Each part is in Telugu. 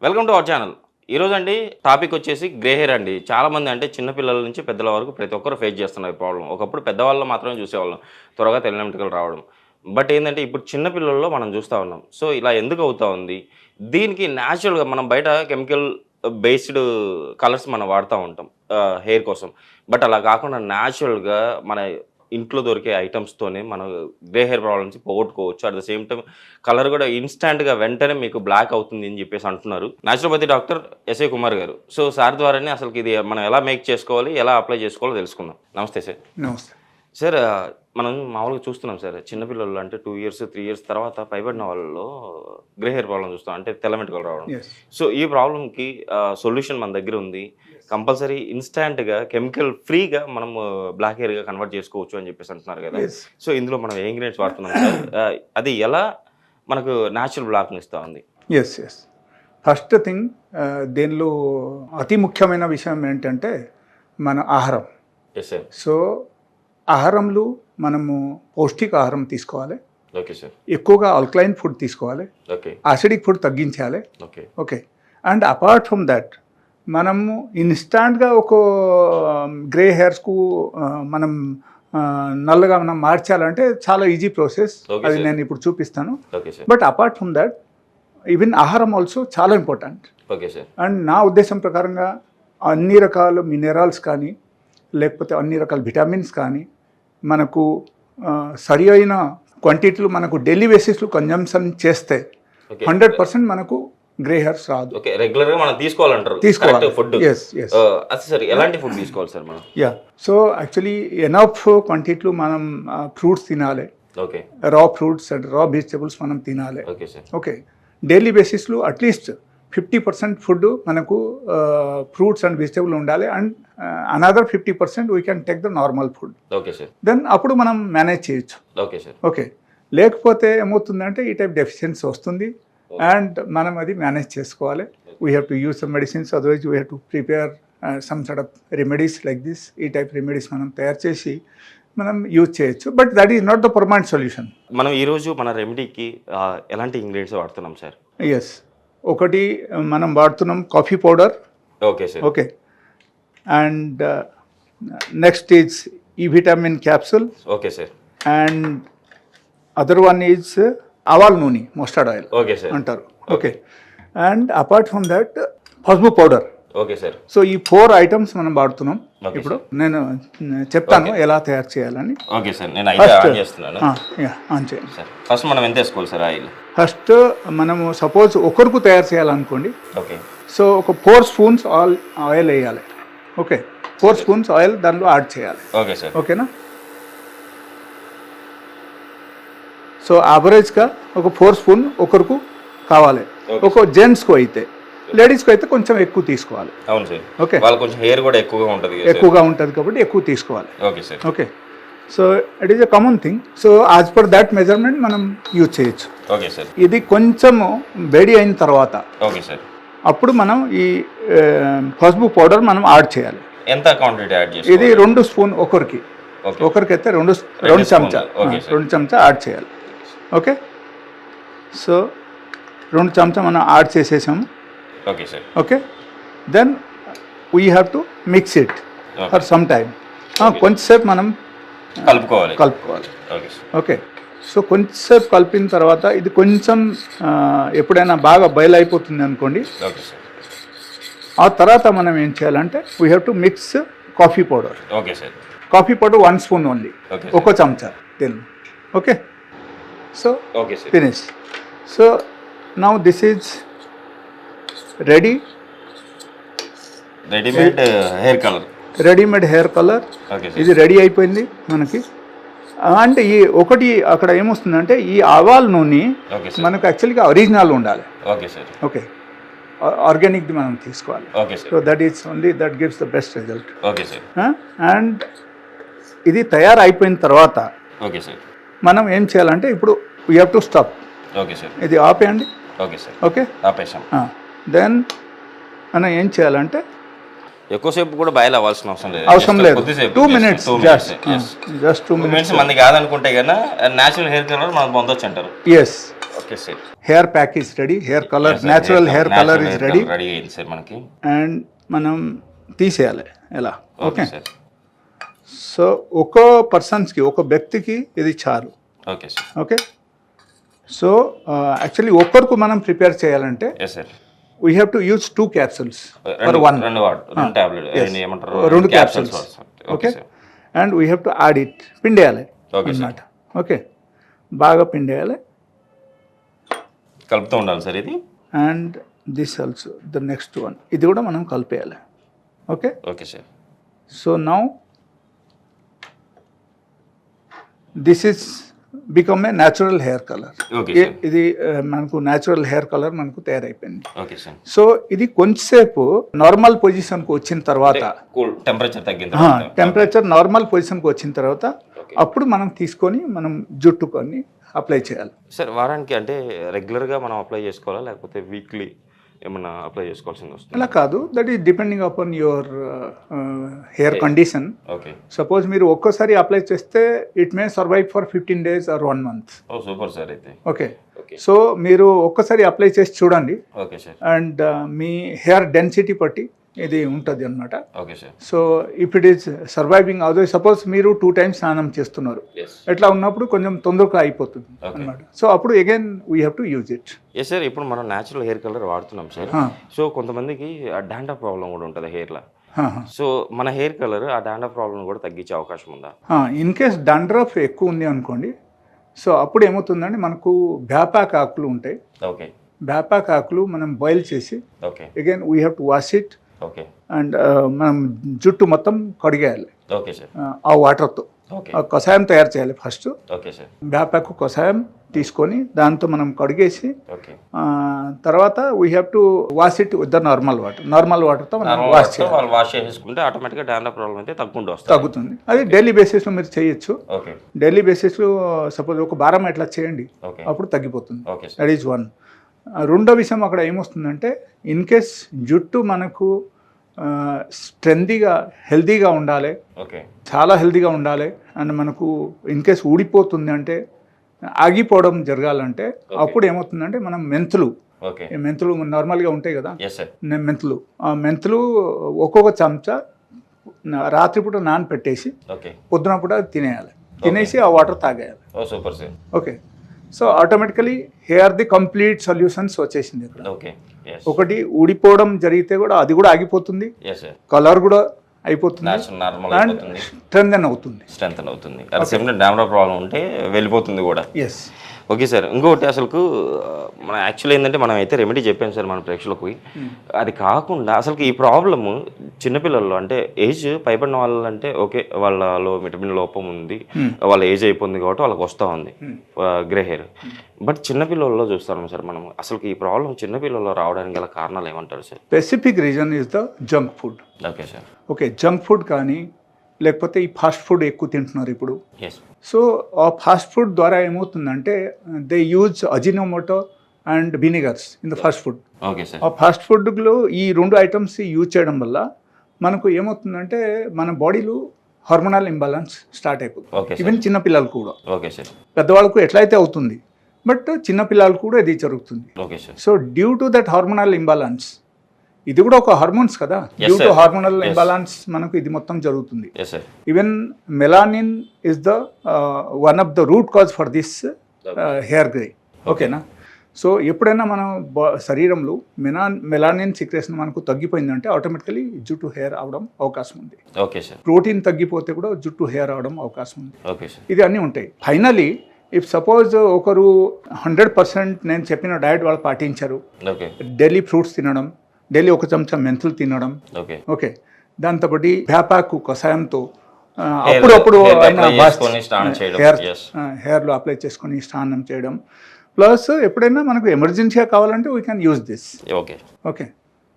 Welcome to our channel. ఈరోజు అండి టాపిక్ వచ్చేసి గ్రే హెయిర్ అండి. చాలామంది అంటే చిన్నపిల్లల నుంచి పెద్దల వరకు ప్రతి ఒక్కరు ఫేస్ చేస్తున్నారు ఈ ప్రాబ్లం. ఒకప్పుడు పెద్దవాళ్ళు మాత్రమే చూసేవాళ్ళం త్వరగా తెల్ల వెంట్రుకలు రావడం. బట్ ఏంటంటే ఇప్పుడు చిన్నపిల్లల్లో మనం చూస్తూ ఉన్నాం. సో ఇలా ఎందుకు అవుతా ఉంది? దీనికి న్యాచురల్గా మనం బయట కెమికల్ బేస్డ్ కలర్స్ మనం వాడుతూ ఉంటాం హెయిర్ కోసం. బట్ అలా కాకుండా న్యాచురల్గా మన ఇంట్లో దొరికే ఐటమ్స్తోనే మనం గ్రే హెయిర్ ప్రాబ్లమ్స్ పోగొట్టుకోవచ్చు. At the same time colour కూడా ఇన్స్టాంట్గా వెంటనే మీకు బ్లాక్ అవుతుంది అని చెప్పేసి అంటున్నారు న్యాచురోపతి డాక్టర్ ఎస్ఏ కుమార్ గారు. సో సార్ ద్వారానే అసలు ఇది మనం ఎలా మేక్ చేసుకోవాలి, ఎలా అప్లై చేసుకోవాలో తెలుసుకుందాం. నమస్తే సార్. నమస్తే సార్, మనం మామూలుగా చూస్తున్నాం సార్, చిన్నపిల్లలు అంటే 2 years 3 years తర్వాత పైబడిన వాళ్ళలో గ్రే హెయిర్ ప్రాబ్లం చూస్తాం, అంటే తెల్ల వెంట్రుకలు రావడం. సో ఈ ప్రాబ్లంకి సొల్యూషన్ మన దగ్గర ఉంది. కంపల్సరీ ఇన్స్టాంట్గా కెమికల్ ఫ్రీగా మనం బ్లాక్ హెయిర్గా కన్వర్ట్ చేసుకోవచ్చు అని చెప్పేసి అంటున్నారు కదా. సో ఇందులో మనం ఏ ఇంగ్రీడియంట్స్ వాడుతున్నాం సార్, అది ఎలా మనకు న్యాచురల్ బ్లాక్ని ఇస్తూ ఉంది? ఎస్ ఫస్ట్ థింగ్, దీనిలో అతి ముఖ్యమైన విషయం ఏంటంటే మన ఆహారం. Yes sir. సో ఆహారంలో మనము పౌష్టిక ఆహారం తీసుకోవాలి. Okay sir. ఎక్కువగా ఆల్కలైన్ ఫుడ్ తీసుకోవాలి. ఓకే. యాసిడిక్ ఫుడ్ తగ్గించాలి. Okay. Okay. And apart from that మనము ఇన్స్టాంట్గా ఒక గ్రే హెయిర్స్కు మనం నల్లగా మనం మార్చాలంటే చాలా ఈజీ ప్రాసెస్. అది నేను ఇప్పుడు చూపిస్తాను. But apart from that even ఆహారం ఆల్సో చాలా ఇంపార్టెంట్. Okay sir. అండ్ నా ఉద్దేశం ప్రకారంగా అన్ని రకాల మినరల్స్ కానీ లేకపోతే అన్ని రకాల విటమిన్స్ కానీ మనకు సరి అయిన క్వాంటిటీలు మనకు డైలీ బేసిస్లో కన్జంప్షన్ చేస్తే 100% మనకు గ్రే హెయిర్స్ రాదు. ఓకే. రెగ్యులర్గా మనం తీసుకోవాలంటారు. తీసుకోవాలి ఫుడ్. అది సార్, ఎలాంటి ఫుడ్ తీసుకోవాలి సార్ మనం? సో యాక్చువల్లీ ఎనఫ్ క్వాంటిటీలో మనం ఫ్రూట్స్ తినాలి. ఓకే. రా ఫ్రూట్స్ అండ్ రా వెజిటబుల్స్ మనం తినాలి. Okay sir. ఓకే. డైలీ బేసిస్లో అట్లీస్ట్ 50% ఫుడ్ మనకు ఫ్రూట్స్ అండ్ వెజిటబుల్ ఉండాలి. And another 50% we can take the normal food. Okay sir. Then అప్పుడు మనం మేనేజ్ చేయొచ్చు. Okay sir. ఓకే. లేకపోతే ఏమవుతుందంటే ఈ టైప్ డెఫిషియన్సీ వస్తుంది అండ్ మనం అది మేనేజ్ చేసుకోవాలి. We have to use some medicines, otherwise we have to prepare some sort of remedies like this. ఈ టైప్ రెమెడీస్ మనం తయారు చేసి మనం యూజ్ చేయొచ్చు. But that is not the permanent solution. మనం ఈరోజు మన రెమెడీకి ఎలాంటి ఇంగ్రీడియంట్స్ వాడుతున్నాం సార్? ఎస్, ఒకటి మనం వాడుతున్నాం coffee powder. Okay sir. Okay. And next is ఈ vitamin capsule. Okay sir. And other one is ఆవాల్ నూనె, మస్టర్డ్ ఆయిల్ ఓకే సార్ అంటారు. Okay. And apart from that పసుపు పౌడర్. Okay sir. సో ఈ 4 ఐటమ్స్ మనం వాడుతున్నాం. ఇప్పుడు నేను చెప్తాను ఎలా తయారు చేయాలని. Okay sir. నేను అయితే ఆన్ చేస్తున్నాను. ఆన్ చేయండి సార్. ఫస్ట్ మనం ఎంత వేసుకోవాలి సార్ ఆయిల్? ఫస్ట్ మనము సపోజ్ ఒకరికి తయారు చేయాలనుకోండి. ఓకే. సో ఒక 4 స్పూన్స్ ఆయిల్ వేయాలి. ఓకే. 4 స్పూన్స్ ఆయిల్ దానిలో యాడ్ చేయాలి. Okay sir. ఓకేనా? సో యావరేజ్గా ఒక 4 స్పూన్ ఒకరికి కావాలి. ఒక జెంట్స్కు అయితే, లేడీస్కి అయితే కొంచెం ఎక్కువ తీసుకోవాలి. అవును సార్. ఓకే. వాళ్ళు కొంచెం హెయిర్ కూడా ఎక్కువగా ఉంటుంది కాబట్టి ఎక్కువ తీసుకోవాలి. Okay sir. Okay. So it is a common thing. So as per that measurement మనం యూజ్ చేయొచ్చు. Okay sir. ఇది కొంచెము వేడి అయిన తర్వాత ఓకే సార్ అప్పుడు మనం ఈ పసుపు పౌడర్ మనం యాడ్ చేయాలి. ఎంత క్వాంటిటీ యాడ్ చేయాలి? ఇది 2 స్పూన్ ఒకరికి. ఒకరికైతే 2 చెంచా యాడ్ చేయాలి. ఓకే. సో 2 చెంచా మనం యాడ్ చేసేసాము. Okay sir. Okay. Then we have to mix it for some time. కొంచెంసేపు మనం కలుపుకోవాలి. ఓకే. సో కొంచెంసేపు కలిపిన తర్వాత ఇది కొంచెం ఎప్పుడైనా బాగా బాయిల్ అయిపోతుంది అనుకోండి. ఆ తర్వాత మనం ఏం చేయాలంటే we have to mix coffee powder. Okay sir. Coffee powder 1 spoon only, ఒక చెంచా తెలు. Okay. So okay sir. Finish. So now this is ready. Readymade hair colour. ఇది రెడీ అయిపోయింది మనకి. అంటే ఈ ఒకటి అక్కడ ఏమొస్తుందంటే ఈ ఆవాల్ నూనె మనకు యాక్చువల్గా ఒరిజినల్ ఉండాలి. Okay sir. ఓకే. ఆర్గానిక్ది మనం తీసుకోవాలి. Okay sir. So that is only that gives the best result. Okay sir. And ఇది తయారు అయిపోయిన తర్వాత ఓకే సార్ మనం ఏం చేయాలంటే ఇప్పుడు we have to stop. Okay sir. ఇది ఆపేయండి. Okay sir. ఓకే. ఆపేసాం. దెన్ మనం ఏం చేయాలంటే ఎక్కువసేపు కూడా బాయిల్ అవ్వాల్సిన అవసరం లేదు. 2 minutes. Just 2 minutes. మంది కాదనుకుంటే కన్నా న్యాచురల్ హెయిర్ కలర్ మనం పొందొచ్చు అంటారు. Yes. Okay sir. Hair pack is ready, hair colour natural hair colour is ready. Ready అయింది సార్ మనకి. అండ్ మనం తీసేయాలి ఎలా. Okay okay, sir. సో ఒక పర్సన్స్కి, ఒక వ్యక్తికి ఇది చాలు. Okay sir. Okay, so actually ఒక్కరికి మనం ప్రిపేర్ చేయాలంటే yes sir. We have to use 2 capsules for one. రెండు టాబ్లెట్ ఏమంటారు, 2 capsules. Okay, and we have to add it, పిండేయాలి అన్నమాట. ఓకే, బాగా పిండేయాలి. కలుపుతూ ఉండాలి సార్ ఇది. And this also the next one, ఇది కూడా మనం కలిపేయాలి. Okay, okay sir. So now this is become a natural hair colour. Okay sir. ఇది మనకు న్యాచురల్ హెయిర్ కలర్ మనకు తయారైపోయింది. Okay sir. సో ఇది కొంచెంసేపు నార్మల్ పొజిషన్కి వచ్చిన తర్వాత, కూల్ టెంపరేచర్ తగ్గిన టెంపరేచర్ నార్మల్ పొజిషన్కి వచ్చిన తర్వాత అప్పుడు మనం తీసుకొని మనం జుట్టుకొని అప్లై చేయాలి. సార్ వారానికి అంటే రెగ్యులర్గా మనం అప్లై చేసుకోవాలా, లేకపోతే వీక్లీ ఏమన్నా అప్లై చేసుకోవాల్సింది వస్తుంది? అలా కాదు, that is depending upon your hair condition. Okay, suppose మీరు ఒక్కసారి అప్లై చేస్తే it may survive for 15 days or 1 month. ఓ సూపర్ సార్ అయితే. ఓకే, సో మీరు ఒక్కసారి అప్లై చేసి చూడండి. Okay sir. అండ్ మీ హెయిర్ డెన్సిటీ బట్టి ఇది ఉంటుంది అనమాట. Okay sir. So if it is surviving, అదో సపోజ్ మీరు 2 times స్నానం చేస్తున్నారు, ఎట్లా ఉన్నప్పుడు కొంచెం తొందరగా అయిపోతుంది అనమాట. సో అప్పుడు again we have to use it. Yes sir. ఇప్పుడు మనం న్యాచురల్ హెయిర్ కలర్ వాడుతున్నాం సార్. సో కొంతమందికి డాండ్రఫ్ ప్రాబ్లం కూడా ఉంటుంది హెయిర్లో. సో మన హెయిర్ కలర్ ఆ డాండ్రఫ్ ప్రాబ్లం కూడా తగ్గించే అవకాశం ఉందా? ఇన్ కేస్ డాండ్రఫ్ ఎక్కువ ఉంది అనుకోండి, సో అప్పుడు ఏమవుతుందండి, మనకు బ్యాపాక్ ఆకులు ఉంటాయి. ఓకే, బ్యాపాక్ ఆకులు మనం బాయిల్ చేసి okay again we have to wash it. Okay, and మనం జుట్టు మొత్తం కడిగేయాలి ఓకే సార్. ఆ వాటర్తో. ఓకే, కషాయం తయారు చేయాలి ఫస్ట్. Okay sir. బ్యాపాక్ కషాయం తీసుకొని దాంతో మనం కడిగేసి ఓకే, తర్వాత we have to wash it with the normal water. Normal వాటర్తో మనం వాష్ చేయాలి. వాళ్ళు వాష్ చేసేసుకుంటే ఆటోమేటిక్గా డాండ్రఫ్ ప్రాబ్లం అయితే తగ్గుతుంది. అది డైలీ బేసిస్లో మీరు చేయొచ్చు. ఓకే, డైలీ బేసిస్లో సపోజ్ ఒక వారం ఎట్లా చేయండి, ఓకే, అప్పుడు తగ్గిపోతుంది. Okay sir. That is one. రెండో విషయం అక్కడ ఏమొస్తుందంటే, ఇన్ కేస్ జుట్టు మనకు స్ట్రెందీగా హెల్తీగా ఉండాలి, ఓకే, చాలా హెల్తీగా ఉండాలి. అండ్ మనకు ఇన్ కేస్ ఊడిపోతుంది అంటే, ఆగిపోవడం జరగాలంటే అప్పుడు ఏమవుతుందంటే మనం మెంతులు, ఓకే, మెంతులు నార్మల్గా ఉంటాయి కదా, ఎస్ సార్. మెంతులు, ఆ మెంతులు ఒక్కొక్క చెంచా రాత్రిపూట నానపెట్టేసి ఓకే, పొద్దునపూట తినేయాలి. తినేసి ఆ వాటర్ తాగేయాలి. ఓ super sir. Okay, so automatically hair the complete solutions వచ్చేసింది ఇక్కడ. ఓకే, ఒకటి ఊడిపోవడం జరిగితే కూడా అది కూడా ఆగిపోతుంది, కలర్ కూడా అయిపోతుంది, అండ్ స్ట్రెంథెన్ అవుతుంది. స్ట్రెంథెన్ అవుతుంది. At same time dandruff problem ఉంటే వెళ్ళిపోతుంది కూడా. ఎస్. Okay sir. ఇంకొకటి అసలుకు మన యాక్చువల్ ఏంటంటే మనం అయితే రెమెడీ చెప్పాము సార్ మన ప్రేక్షకులకు. అది కాకుండా అసలుకి ఈ ప్రాబ్లము చిన్నపిల్లల్లో అంటే ఏజ్ పైబడిన వాళ్ళంటే ఓకే వాళ్ళలో విటమిన్ లోపం ఉంది, వాళ్ళ ఏజ్ అయిపోయింది కాబట్టి వాళ్ళకి వస్తూ ఉంది గ్రే హెయిర్. బట్ చిన్నపిల్లల్లో చూస్తాం సార్ మనం. అసలు ఈ ప్రాబ్లం చిన్నపిల్లల్లో రావడానికి గల కారణాలు ఏమంటారు sir? Specific reason is the junk food. Okay sir. Okay, junk food కానీ లేకపోతే ఈ ఫాస్ట్ ఫుడ్ ఎక్కువ తింటున్నారు ఇప్పుడు. ఎస్. సో ఆ ఫాస్ట్ ఫుడ్ ద్వారా ఏమవుతుందంటే they use Ajinomoto and vinegars in the fast food. Okay sir. ఆ ఫాస్ట్ ఫుడ్లో ఈ 2 ఐటమ్స్ యూజ్ చేయడం వల్ల మనకు ఏమవుతుందంటే మన బాడీలో హార్మోనల్ ఇంబాలెన్స్ స్టార్ట్ అయిపోతుంది. ఈవెన్ చిన్నపిల్లలు కూడా. Okay sir. పెద్దవాళ్ళకు ఎట్లయితే అవుతుంది, బట్ చిన్నపిల్లలు కూడా ఇది జరుగుతుంది. Okay sir. So due to that hormonal imbalance, ఇది కూడా ఒక హార్మోన్స్ కదా, డ్యూ టు హార్మోనల్ ఇంబాలెన్స్ మనకు ఇది మొత్తం జరుగుతుంది. Even melanin is the one of the root cause for this hair grey. ఓకేనా? సో ఎప్పుడైనా మనం శరీరంలో మెలానిన్ సిక్రేషన్ మనకు తగ్గిపోయిందంటే ఆటోమేటికలీ జుట్టు హెయిర్ అవడం అవకాశం ఉంది. Okay sir. ప్రోటీన్ తగ్గిపోతే కూడా జుట్టు హెయిర్ అవడం అవకాశం ఉంది. Okay sir. ఇది అన్నీ ఉంటాయి. ఫైనలీ ఇఫ్ సపోజ్ ఒకరు 100% నేను చెప్పిన డయట్ వాళ్ళు పాటించారు, డైలీ ఫ్రూట్స్ తినడం, డైలీ ఒక చెంచా మెంతులు తినడం, ఓకే, దాంతోపాటు వేపాకు కషాయంతో అప్పుడప్పుడు హెయిర్లో అప్లై చేసుకొని స్నానం చేయడం, ప్లస్ ఎప్పుడైనా మనకు ఎమర్జెన్సీగా కావాలంటే we can use this. Okay, okay.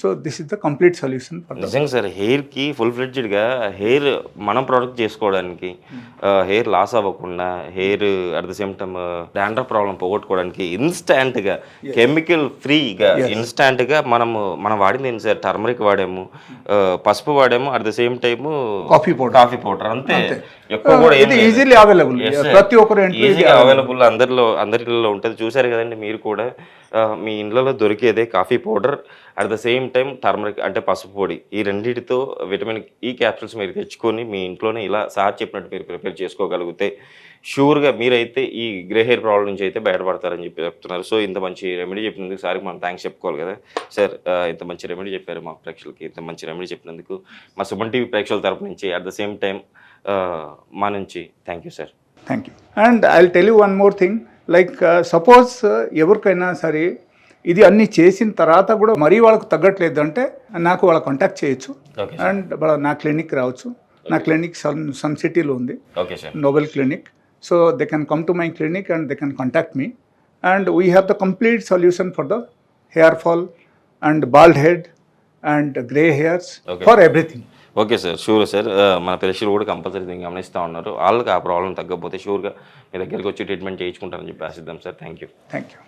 So this is the complete solution. నిజంగా సార్, హెయిర్కి ఫుల్ ఫ్లెడ్జ్డ్గా హెయిర్ మనం ప్రొడక్ట్ చేసుకోవడానికి, హెయిర్ లాస్ అవ్వకుండా, hair at the same time dandruff problem పోగొట్టుకోవడానికి ఇన్స్టాంట్గా కెమికల్ ఫ్రీగా ఇన్స్టాంట్గా మనం వాడింది ఏంటి సార్? టర్మరిక్ వాడాము, పసుపు వాడాము, at the same time coffee powder అంతే. ఎక్కువ కూడా ఏం ఇది లేదు. Easily available, Yes, sir. ప్రతి ఒక్కరు ఇంట్లో ఇది ఈజీగా అవైలబుల్ అందరిలో ఉంటుంది. చూసారు కదండి మీరు కూడా. మీ ఇండ్లలో దొరికేదే coffee powder, at the same time turmeric అంటే పసుపు పొడి, ఈ రెండింటితో విటమిన్ ఈ క్యాప్సూల్స్ మీరు తెచ్చుకొని మీ ఇంట్లోనే ఇలా సార్ చెప్పినట్టు మీరు ప్రిపేర్ చేసుకోగలిగితే షూర్గా మీరైతే ఈ గ్రే హెయిర్ ప్రాబ్లం నుంచి అయితే బయటపడతారని చెప్పి చెప్తున్నారు. సో ఇంత మంచి రెమెడీ చెప్పినందుకు సార్కి మనం థ్యాంక్స్ చెప్పుకోవాలి కదా సార్. ఇంత మంచి రెమెడీ చెప్పారు మా ప్రేక్షకులకి. ఇంత మంచి రెమెడీ చెప్పినందుకు మా సుమన్ టీవీ ప్రేక్షకుల తరపు నుంచి అట్ ద సేమ్ టైం మా నుంచి thank you sir. Thank you. And I will tell you one more thing, like suppose ఎవరికైనా సరే ఇది అన్ని చేసిన తర్వాత కూడా మరీ వాళ్ళకు తగ్గట్లేదు అంటే నాకు వాళ్ళ కాంటాక్ట్ చేయొచ్చు. ఓకే అండ్ నా క్లినిక్ రావచ్చు. నా క్లినిక్ సన్ సిటీలో ఉంది, okay sir. Nobel clinic. So they can come to my clinic and they can contact me and we have the complete solution for the hair fall and bald head and grey hairs, for everything. Okay sir, sure sir. మన ప్రేక్షకులు కూడా కంపల్సరీ దీన్ని గమనిస్తూ ఉన్నారు. వాళ్ళకి ఆ ప్రాబ్లం తగ్గకపోతే షూర్గా మీ దగ్గరికి వచ్చి ట్రీట్మెంట్ చేయించుకుంటారని చెప్పి ఆశిద్దాం sir. Thank you. Thank you.